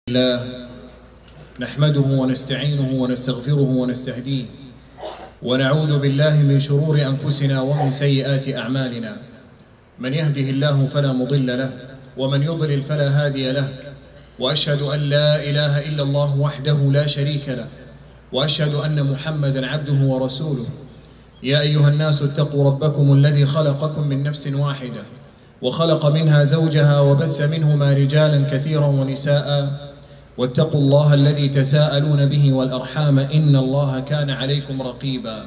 الله نحمده ونستعينه ونستغفره ونستهديه ونعوذ بالله من شرور أنفسنا ومن سيئات أعمالنا. من يهده الله فلا مضل له ومن يضلل فلا هادي له، وأشهد أن لا إله إلا الله وحده لا شريك له، وأشهد أن محمدا عبده ورسوله. يا أيها الناس اتقوا ربكم الذي خلقكم من نفس واحدة وخلق منها زوجها وبث منهما رجالا كثيرا ونساء، واتقوا الله الذي تساءلون به والأرحام إن الله كان عليكم رقيبا.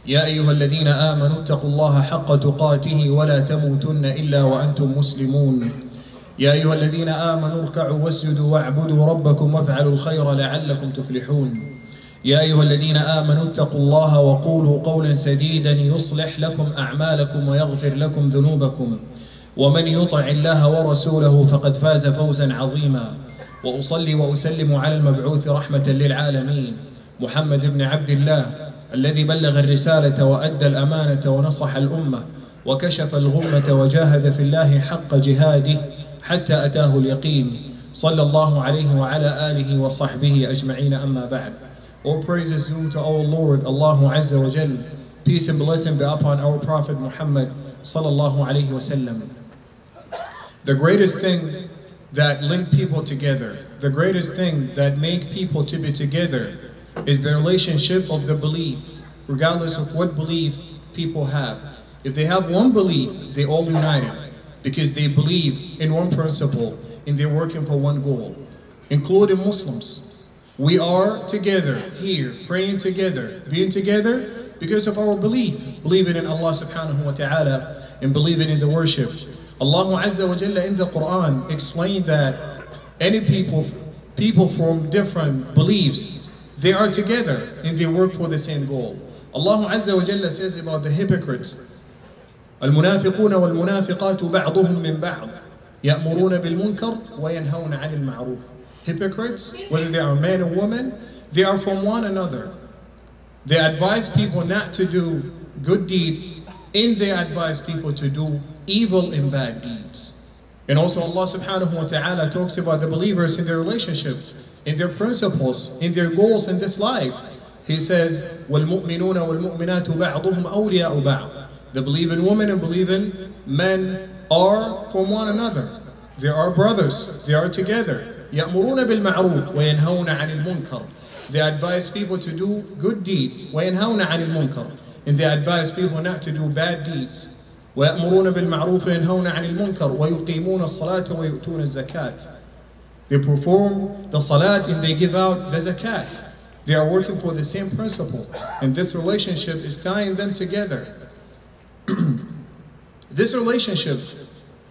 يا أيها الذين آمنوا اتقوا الله حق تقاته ولا تموتن إلا وأنتم مسلمون. يا أيها الذين آمنوا اركعوا واسجدوا واعبدوا ربكم وافعلوا الخير لعلكم تفلحون. يا أيها الذين آمنوا اتقوا الله وقولوا قولا سديدا يصلح لكم أعمالكم ويغفر لكم ذنوبكم، ومن يطع الله ورسوله فقد فاز فوزا عظيما. وأصلي وأسلم على المبعوث رحمة للعالمين محمد بن عبد الله الذي بلغ الرسالة وأدى الأمانة ونصح الأمة وكشف الغمة وجاهد في الله حق جهاده حتى أتاه اليقين، صلى الله عليه وعلى آله وصحبه أجمعين. أما بعد. All praises due to our Lord Allah Azza wa Jal. Peace and blessing be upon our Prophet Muhammad sallallahu alayhi wa sallam. The greatest thing that link people together, the greatest thing that make people to be together is the relationship of the belief, regardless of what belief people have. If they have one belief, they all united because they believe in one principle and they're working for one goal, including Muslims. We are together here, praying together, being together because of our belief, believing in Allah subhanahu wa ta'ala and believing in the worship. Allah Azza wa Jalla in the Quran explained that any people from different beliefs, they are together and they work for the same goal. Allah Azza wa Jalla says about the hypocrites, المنافقون والمنافقات بعضهم من بعض يأمرون بالمنكر وينهون عن المعروف. Hypocrites, whether they are men or women, they are from one another. They advise people not to do good deeds and they advise people to do evil and bad deeds. And also Allah subhanahu wa ta'ala talks about the believers in their relationship, in their principles, in their goals in this life. He says, وَالْمُؤْمِنُونَ وَالْمُؤْمِنَاتُ بَعْضُهُمْ أَوْلِيَاءُ بَعْضٍ. The believing women and believing men are from one another. They are brothers, they are together. يأمرون بالمعروف وينهون عن المنكر. They advise people to do good deeds. وينهون عن المنكر. And they advise people not to do bad deeds. ويأمرون بالمعروف وينهون عن المنكر ويقيمون الصلاة ويؤتون الزكاة. They perform the salat and they give out the zakat. They are working for the same principle. And this relationship is tying them together. This relationship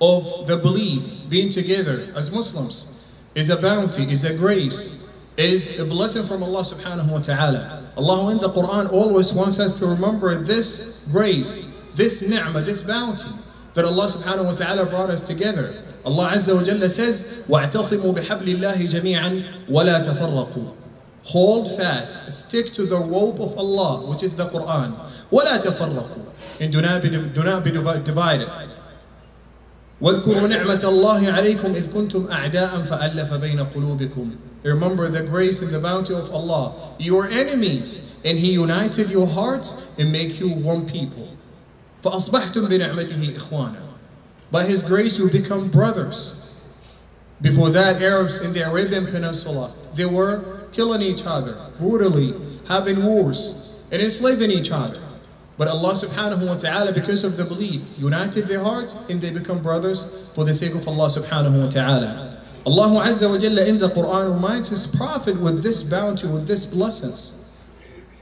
of the belief, being together as Muslims, is a bounty, is a grace, is a blessing from Allah subhanahu wa ta'ala. Allah in the Quran always wants us to remember this grace, this ni'mah, this bounty that Allah subhanahu wa ta'ala brought us together. Allah Azza wa Jalla says, وَاعْتَصِمُوا بِحَبْلِ اللَّهِ جَمِيعًا وَلَا تَفَرَّقُوا. Hold fast, stick to the rope of Allah, which is the Quran. وَلَا تَفَرَّقُوا. And do not be divided. وَاذْكُرُوا نِعْمَةَ اللَّهِ عَلَيْكُمْ إِذْ كُنْتُمْ أَعْدَاءً فَأَلَّفَ بَيْنَ قُلُوبِكُمْ. Remember the grace and the bounty of Allah. You were enemies, and He united your hearts and make you one people. فَأَصْبَحْتُمْ بِنِعْمَتِهِ إِخْوَانًا. By His grace you become brothers. Before that, Arabs in the Arabian Peninsula, they were killing each other brutally, having wars, and enslaving each other. But Allah subhanahu wa ta'ala, because of the belief, united their hearts and they become brothers for the sake of Allah subhanahu wa ta'ala. Allah Azza wa Jalla in the Quran reminds His Prophet with this bounty, with this blessings,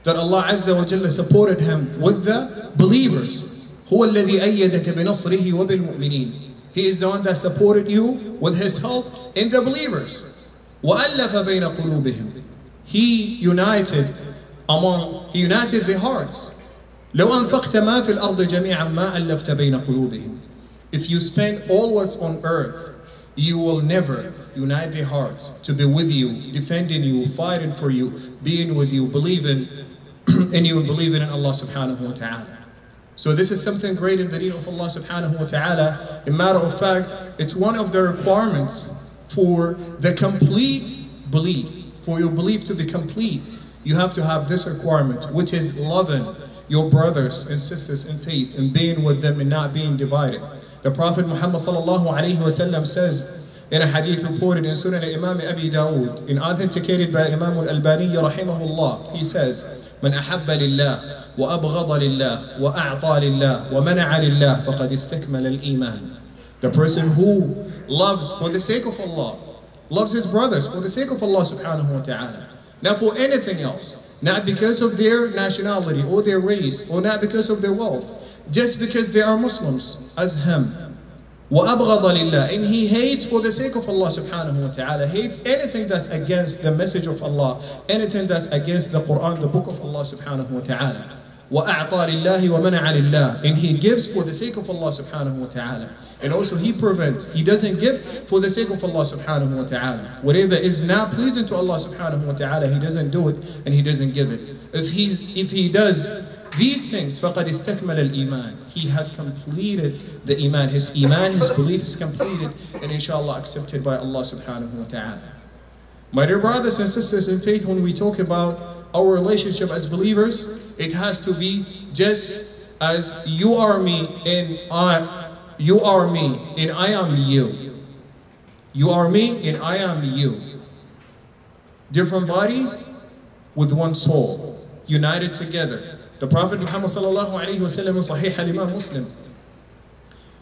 that Allah Azza wa Jalla supported him with the believers. هُوَ الَّذِي أَيَّدَكَ بِنَصْرِهِ وَبِالْمُؤْمِنِينَ. He is the one that supported you with His help in the believers. وَأَلَّفَ بَيْنَ قُلُوبِهِمْ. He united their hearts. لو أنفقت ما في الأرض جميعا ما ألفت بين قلوبهم. If you spend all what's on earth, you will never unite their hearts to be with you, defending you, fighting for you, being with you, believing in you and believing in Allah subhanahu wa ta'ala. So this is something great in the deen of Allah subhanahu wa ta'ala. In matter of fact, it's one of the requirements for the complete belief. For your belief to be complete, you have to have this requirement, which is loving your brothers and sisters in faith and being with them and not being divided. The Prophet Muhammad sallallahu alayhi wa sallam says in a hadith reported in Sunan Imam Abi Dawood and authenticated by Imam al-Albani rahimahullah, he says, من أحب لله وأبغض لله وأعطى لله ومنع لله فقد استكمل الإيمان. The person who loves for the sake of Allah, loves his brothers for the sake of Allah subhanahu wa ta'ala, not for anything else, not because of their nationality or their race or not because of their wealth, just because they are Muslims as him. وَأَبْغَضَ لِلَّهِ, and he hates for the sake of Allah subhanahu wa ta'ala, hates anything that's against the message of Allah, anything that's against the Quran, the book of Allah subhanahu wa ta'ala. وَأَعْطَى لِلَّهِ وَمَنَعَ لِلَّهِ, and he gives for the sake of Allah subhanahu wa ta'ala. And also he prevents, he doesn't give for the sake of Allah subhanahu wa ta'ala. Whatever is not pleasing to Allah subhanahu wa ta'ala, he doesn't do it and he doesn't give it. If he does these things, فَقَدْ اسْتَكْمَلَ الْإِيمَانِ, he has completed the iman. His belief is completed and inshallah accepted by Allah subhanahu wa ta'ala. My dear brothers and sisters in faith, when we talk about our relationship as believers, it has to be just as you are me and you are me and I am you. You are me and I am you. Different bodies with one soul, united together. The Prophet Muhammad sallallahu alayhi wa sallam in Sahih al-Imam Muslim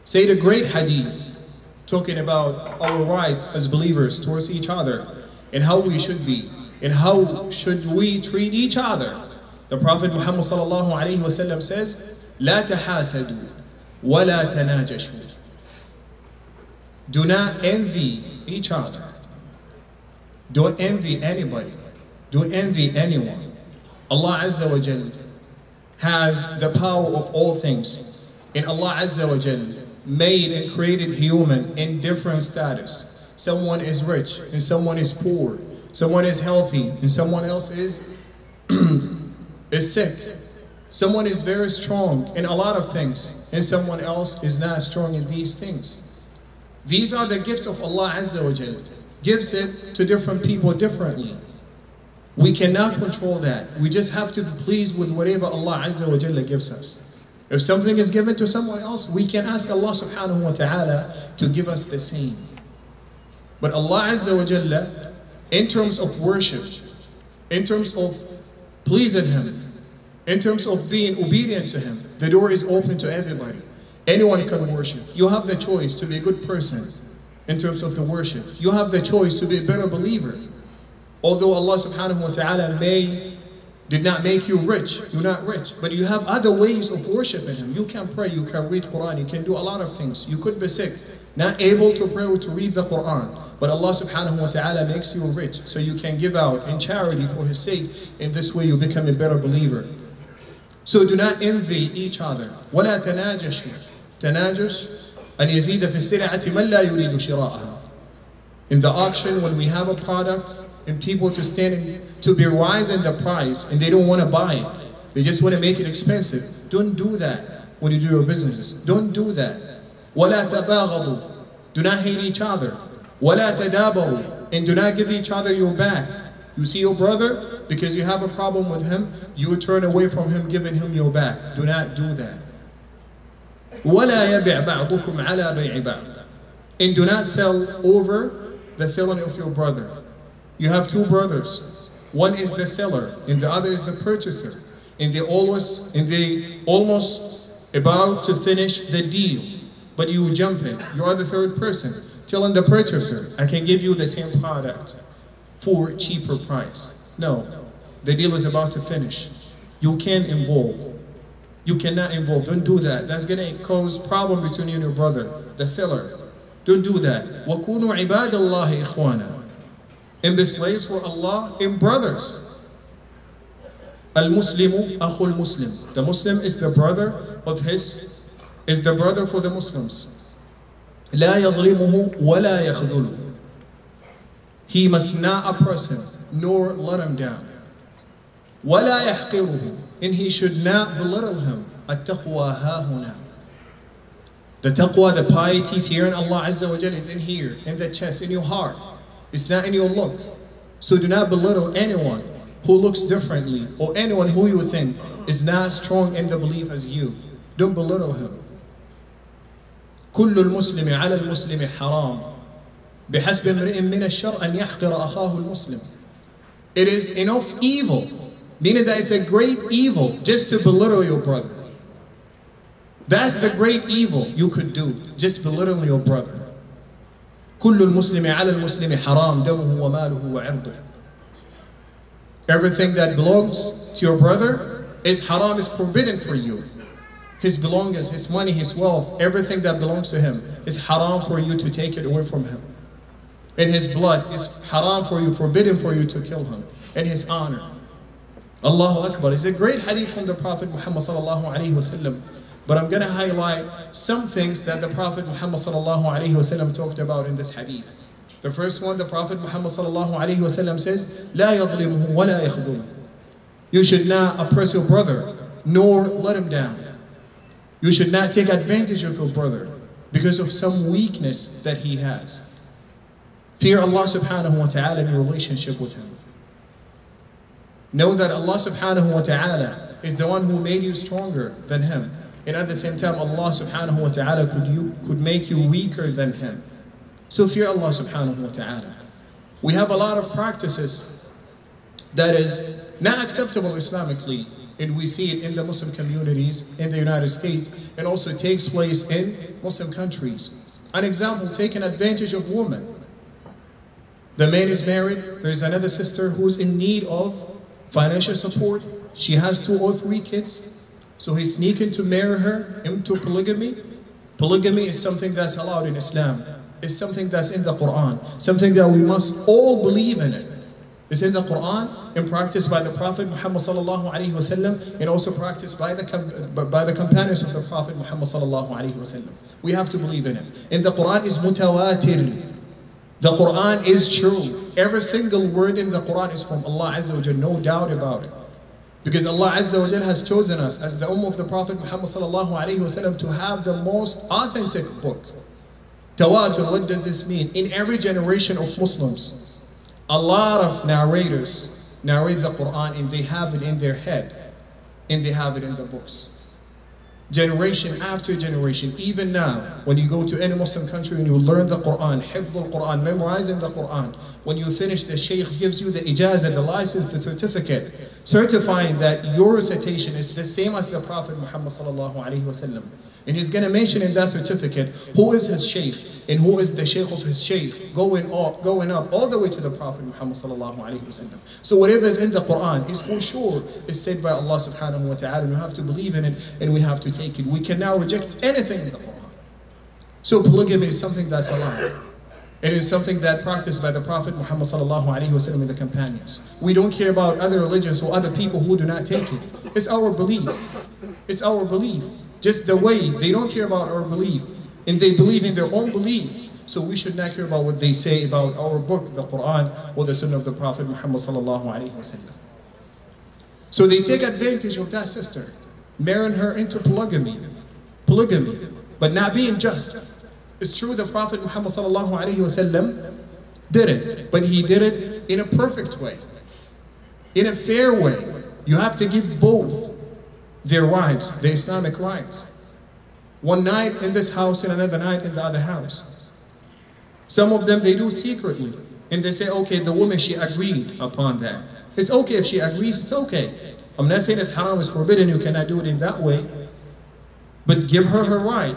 said a great hadith talking about our rights as believers towards each other and how we should be and how should we treat each other. The Prophet Muhammad sallallahu alayhi wa sallam says, لا تحاسدوا ولا تناجشوا. Do not envy each other. Don't envy anybody. Don't envy anyone. Allah Azza wa Jalla has the power of all things. And Allah Azza wa Jalla made and created human in different status. Someone is rich and someone is poor. Someone is healthy and someone else is sick. Someone is very strong in a lot of things and someone else is not strong in these things. These are the gifts of Allah Azza wa Jalla. Gives it to different people differently. We cannot control that. We just have to be pleased with whatever Allah Azza wa Jalla gives us. If something is given to someone else, we can ask Allah subhanahu wa ta'ala to give us the same. But Allah Azza wa Jalla, in terms of worship, in terms of pleasing Him, in terms of being obedient to Him, the door is open to everybody. Anyone can worship. You have the choice to be a good person in terms of the worship. You have the choice to be a better believer. Although Allah subhanahu wa ta'ala did not make you rich, you're not rich, but you have other ways of worshiping Him. You can pray, you can read Quran, you can do a lot of things. You could be sick, not able to pray or to read the Quran, but Allah subhanahu wa ta'ala makes you rich, so you can give out in charity for His sake. In this way you become a better believer. So do not envy each other. وَلَا تَنَاجَشُوا. تناجش أن يزيد في السلعة من لا يريد شراءها. In the auction, when we have a product and people to be rising the price and they don't want to buy it, they just want to make it expensive. Don't do that when you do your businesses. Don't do that. وَلَا تَبَاغَضُوا. Do not hate each other. وَلَا تَدَابَرُوا. And do not give each other your back. You see your brother, because you have a problem with him, you will turn away from him, giving him your back. Do not do that. وَلَا يَبِعْ بَعْضُكُمْ عَلَى بَيْعِ بَعْضٍ. And do not sell over the selling of your brother. You have two brothers. One is the seller and the other is the purchaser. And they almost about to finish the deal. But you jump in. You are the third person, telling the purchaser, I can give you the same product for a cheaper price. No, the deal is about to finish. You can't involve. You cannot involve. Don't do that. That's going to cause problem between you and your brother, the seller. Don't do that. وَكُونُوا عِبَادَ اللَّهِ إِخْوَانًا. And be slaves for Allah and brothers. Al-Muslimu akhul Muslim. The Muslim is the brother of is the brother for the Muslims. لا يظلمه ولا يخذله. He must not oppress him, nor let him down. ولا يحقره. And he should not belittle him. التقوى ها هنا. The taqwa, the piety, fearing Allah Azza wa Jalla is in here, in the chest, in your heart. It's not in your look. So do not belittle anyone who looks differently or anyone who you think is not strong in the belief as you. Don't belittle him. كل المسلم على المسلم حرام بحسب امرئ من الشر أن يحقر أخاه المسلم. It is enough evil, meaning that it's a great evil just to belittle your brother. That's the great evil you could do, just belittle your brother. كل المسلم على المسلم حرام دمه وماله وعرضه. Everything that belongs to your brother is haram, is forbidden for you. His belongings, his money, his wealth, everything that belongs to him is haram for you to take it away from him. And his blood is haram for you, forbidden for you to kill him. And his honor. Allahu Akbar. It's a great hadith from the Prophet Muhammad sallallahu alayhi wasallam. But I'm going to highlight some things that the Prophet Muhammad sallallahu alayhi wasallam talked about in this hadith. The first one, the Prophet Muhammad sallallahu alayhi wasallam says, لا يظلمه ولا يخذله. You should not oppress your brother, nor let him down. You should not take advantage of your brother because of some weakness that he has. Fear Allah subhanahu wa ta'ala in your relationship with him. Know that Allah subhanahu wa ta'ala is the one who made you stronger than him. And at the same time, Allah subhanahu wa ta'ala could make you weaker than him. So fear Allah subhanahu wa ta'ala. We have a lot of practices that is not acceptable Islamically, and we see it in the Muslim communities in the United States, and also takes place in Muslim countries. An example, taking advantage of women. The man is married, there's another sister who's in need of financial support. She has 2 or 3 kids, so he's sneaking to marry her into polygamy. Polygamy is something that's allowed in Islam. It's something that's in the Quran, something that we must all believe in it. It's in the Quran and practiced by the Prophet Muhammad sallallahu alaihi wasallam, and also practiced by the companions of the Prophet Muhammad sallallahu alaihi wasallam. We have to believe in it. And the Quran is mutawatir. The Quran is true. Every single word in the Quran is from Allah Azza wa Jal, no doubt about it. Because Allah Azza wa Jal has chosen us as the Ummah of the Prophet Muhammad sallallahu alaihi wasallam to have the most authentic book. Tawatur, what does this mean? In every generation of Muslims, a lot of narrators narrate the Quran and they have it in their head and they have it in the books. Generation after generation, even now, when you go to any Muslim country and you learn the Quran, hifz al-Quran, memorizing the Quran, when you finish, the Shaykh gives you the ijazah, the license, the certificate, certifying that your recitation is the same as the Prophet Muhammad sallallahu alaihi wasallam. And he's going to mention in that certificate who is his Shaykh and who is the Shaykh of his Shaykh, going up all the way to the Prophet Muhammad sallallahu alaihi wasallam. So whatever is in the Quran is for sure is said by Allah subhanahu wa ta'ala, and we have to believe in it and we have to take it. We can now reject anything in the Quran. So polygamy is something that's allowed. It is something that practiced by the Prophet Muhammad sallallahu alaihi wasallam and the companions. We don't care about other religions or other people who do not take it. It's our belief. It's our belief. Just the way they don't care about our belief, and they believe in their own belief. So we should not care about what they say about our book, the Quran, or the Sunnah of the Prophet Muhammad sallallahu alaihi wasallam. So they take advantage of that sister, marrying her into polygamy, but not being just. It's true the Prophet Muhammad sallallahu alaihi wasallam did it, but he did it in a perfect way, in a fair way. You have to give both their wives, the Islamic rights. One night in this house and another night in the other house. Some of them they do secretly, and they say, okay, the woman, she agreed upon that. It's okay if she agrees, it's okay. I'm not saying it's haram, it's forbidden, you cannot do it in that way, but give her her right.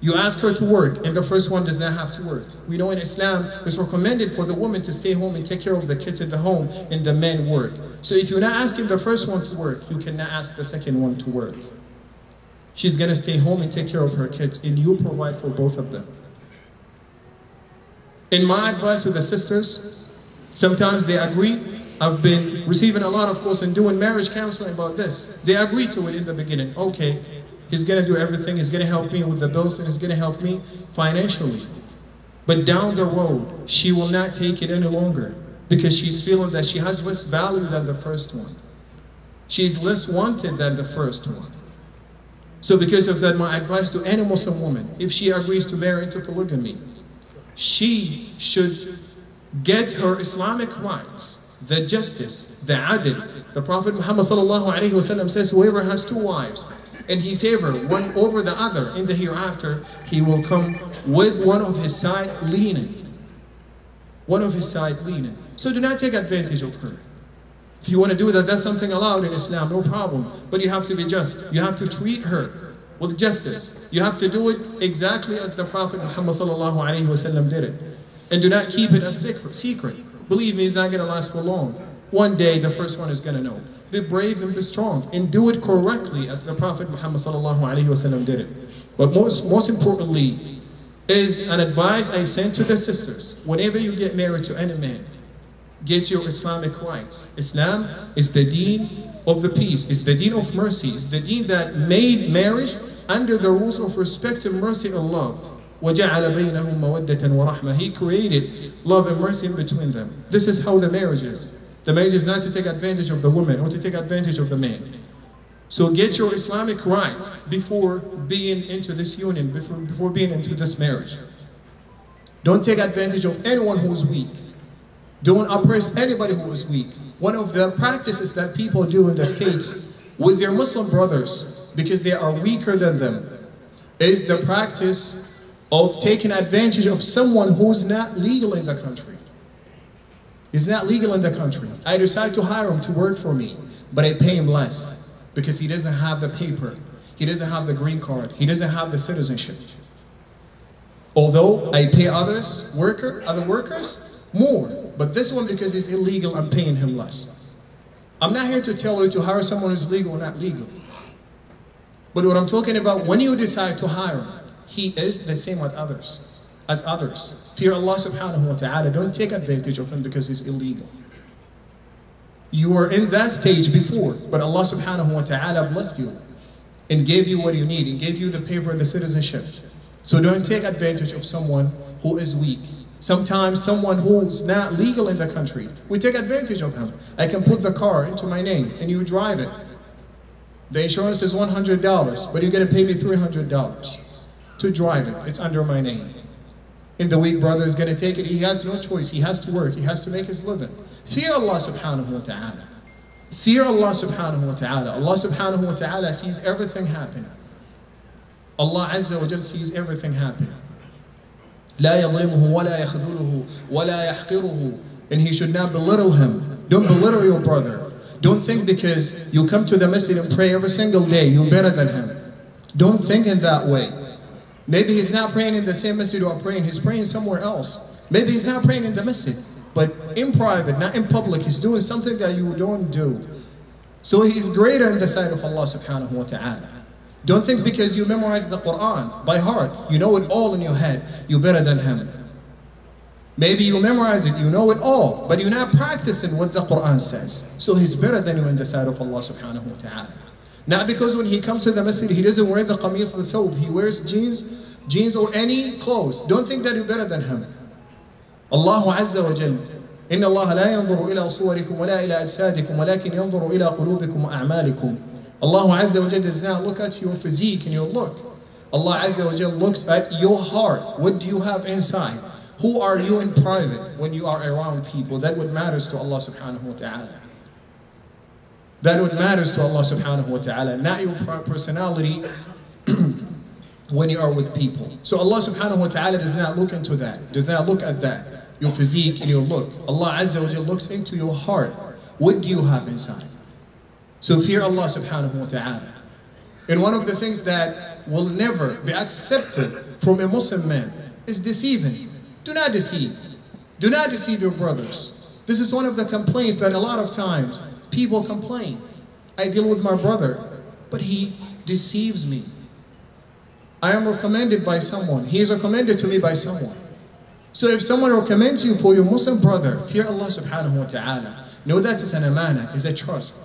You ask her to work, and the first one does not have to work. We know in Islam, it's recommended for the woman to stay home and take care of the kids at the home, and the men work. So if you're not asking the first one to work, you cannot ask the second one to work. She's gonna stay home and take care of her kids, and you provide for both of them. In my advice to the sisters, sometimes they agree. I've been receiving a lot of calls and doing marriage counseling about this. They agree to it in the beginning. Okay, he's gonna do everything, he's gonna help me with the bills, and he's gonna help me financially. But down the road, she will not take it any longer because she's feeling that she has less value than the first one. She's less wanted than the first one. So because of that, my advice to any Muslim woman, if she agrees to marry into polygamy, she should get her Islamic rights, the justice, the adl. The Prophet Muhammad sallallahu alaihi wasallam says, whoever has two wives and he favors one over the other in the hereafter, he will come with one of his side leaning. One of his side leaning. So do not take advantage of her. If you want to do that, that's something allowed in Islam, no problem. But you have to be just. You have to treat her with justice. You have to do it exactly as the Prophet Muhammad sallallahu alaihi wasallam did it. And do not keep it a secret. Believe me, it's not going to last for long. One day, the first one is going to know. Be brave and be strong and do it correctly as the Prophet Muhammad sallallahu alaihi wasallam did it. But most importantly is an advice I send to the sisters. Whenever you get married to any man, get your Islamic rights. Islam is the deen of the peace. It's the deen of mercy. It's the deen that made marriage under the rules of respect and mercy and love. وَجَعَلَ بَيْنَهُمْ مَوَدَّةً وَرَحْمَةً. He created love and mercy in between them. This is how the marriage is. The marriage is not to take advantage of the woman or to take advantage of the man. So get your Islamic rights before being into this union, before being into this marriage. Don't take advantage of anyone who is weak. Don't oppress anybody who is weak. One of the practices that people do in the States with their Muslim brothers, because they are weaker than them, is the practice of taking advantage of someone who's not legal in the country. He's not legal in the country. I decide to hire him to work for me, but I pay him less because he doesn't have the paper. He doesn't have the green card. He doesn't have the citizenship. Although I pay other workers more, but this one, because he's illegal, I'm paying him less. I'm not here to tell you to hire someone who's legal or not legal. But what I'm talking about, when you decide to hire him, he is the same as others. Fear Allah subhanahu wa ta'ala. Don't take advantage of him because he's illegal. You were in that stage before, but Allah subhanahu wa ta'ala blessed you and gave you what you need and gave you the paper and the citizenship. So don't take advantage of someone who is weak. Sometimes someone who's not legal in the country, we take advantage of him. I can put the car into my name and you drive it. The insurance is $100, but you're going to pay me $300 to drive it. It's under my name. And the weak brother is going to take it. He has no choice. He has to work. He has to make his living. Fear Allah subhanahu wa ta'ala. Fear Allah subhanahu wa ta'ala. Allah subhanahu wa ta'ala sees everything happen. Allah Azza wa Jal sees everything happen. لا يظلمه ولا يخذله ولا يحقره. And he should not belittle him. Don't belittle your brother. Don't think because you come to the masjid and pray every single day, you're better than him. Don't think in that way. Maybe he's not praying in the same masjid you are praying. He's praying somewhere else. Maybe he's not praying in the masjid, but in private, not in public. He's doing something that you don't do. So he's greater in the sight of Allah subhanahu wa ta'ala. Don't think because you memorize the Quran by heart, you know it all in your head, you're better than him. Maybe you memorize it, you know it all, but you're not practicing what the Quran says. So he's better than you in the sight of Allah subhanahu wa ta'ala. Not because when he comes to the masjid, he doesn't wear the qamis, the thawb, he wears jeans or any clothes. Don't think that you're better than him. Allah Azza wa Jal, إن الله لا ينظر إلى صوركم ولا إلى أجسادكم ولكن ينظر إلى قلوبكم وأعمالكم. Allah Azza wa Jal does not look at your physique and your look. Allah Azza wa Jal looks at your heart. What do you have inside? Who are you in private when you are around people? That what matters to Allah subhanahu wa ta'ala. That what matters to Allah subhanahu wa ta'ala, not your personality when you are with people. So Allah subhanahu wa ta'ala does not look into that, does not look at that, your physique and your look. Allah Azza wa Jal looks into your heart. What do you have inside? So fear Allah subhanahu wa ta'ala. And one of the things that will never be accepted from a Muslim man is deceiving. Do not deceive. Do not deceive your brothers. This is one of the complaints that a lot of times people complain. I deal with my brother, but he deceives me. I am recommended by someone. He is recommended to me by someone. So if someone recommends you for your Muslim brother, fear Allah subhanahu wa ta'ala. Know that it's an amana, it's a trust.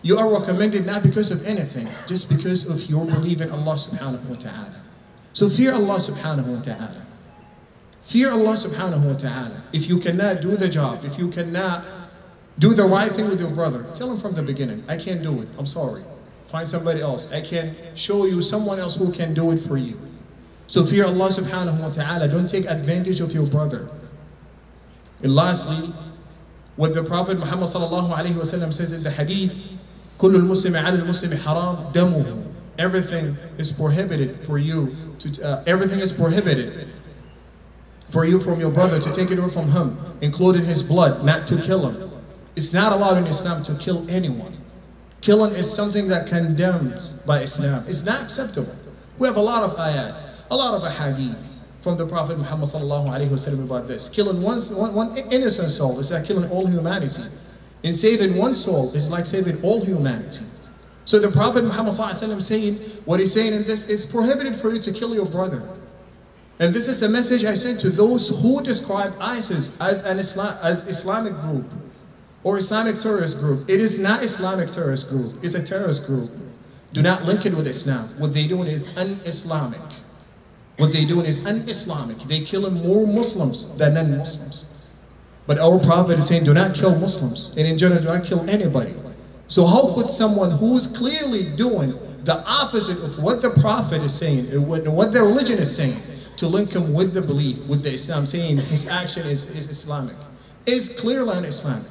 You are recommended not because of anything, just because of your belief in Allah subhanahu wa ta'ala. So fear Allah subhanahu wa ta'ala. Fear Allah subhanahu wa ta'ala. If you cannot do the job, if you cannot do the right thing with your brother, tell him from the beginning, I can't do it, I'm sorry. Find somebody else. I can show you someone else who can do it for you. So fear Allah subhanahu wa ta'ala. Don't take advantage of your brother. And lastly, what the Prophet Muhammad sallallahu alayhi wa sallam says in the hadith, كل المسلم على المسلم حرام دمه. Everything is prohibited for you everything is prohibited for you from your brother, to take it away from him, including his blood, not to kill him. It's not allowed in Islam to kill anyone. Killing is something that condemned by Islam. It's not acceptable. We have a lot of ayat, a lot of ahadith from the Prophet Muhammad sallallahu alayhi wa sallam about this. Killing one innocent soul is like killing all humanity. And saving one soul is like saving all humanity. So the Prophet Muhammad sallallahu alayhi wa sallam saying, what he's saying in this is prohibited for you to kill your brother. And this is a message I sent to those who describe ISIS as an Islamic group or Islamic terrorist group. It is not Islamic terrorist group. It's a terrorist group. Do not link it with Islam. What they're doing is un-Islamic. What they're doing is un-Islamic. They're killing more Muslims than non-Muslims. But our Prophet is saying, do not kill Muslims. And in general, do not kill anybody. So how could someone who is clearly doing the opposite of what the Prophet is saying, and what the religion is saying, to link him with the belief, with the Islam, saying his action is Islamic, is clearly un-Islamic.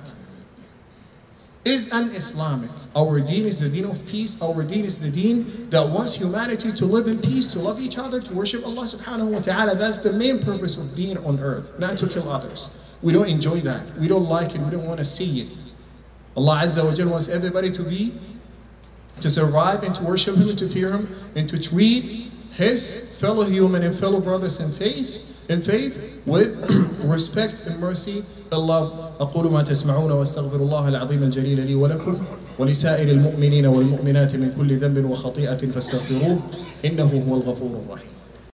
Is un-Islamic. Our deen is the deen of peace. Our deen is the deen that wants humanity to live in peace, to love each other, to worship Allah subhanahu wa ta'ala. That's the main purpose of being on earth, not to kill others. We don't enjoy that. We don't like it. We don't want to see it. Allah Azza wa Jalla wants everybody to survive and to worship Him and to fear Him and to treat His fellow human and fellow brothers in faith with respect and mercy and love. أقول ما تسمعون واستغفر الله العظيم الجليل لي ولكم ولسائر المؤمنين والمؤمنات من كل ذنب وخطيئة فاستغفروه إنه هو الغفور الرحيم.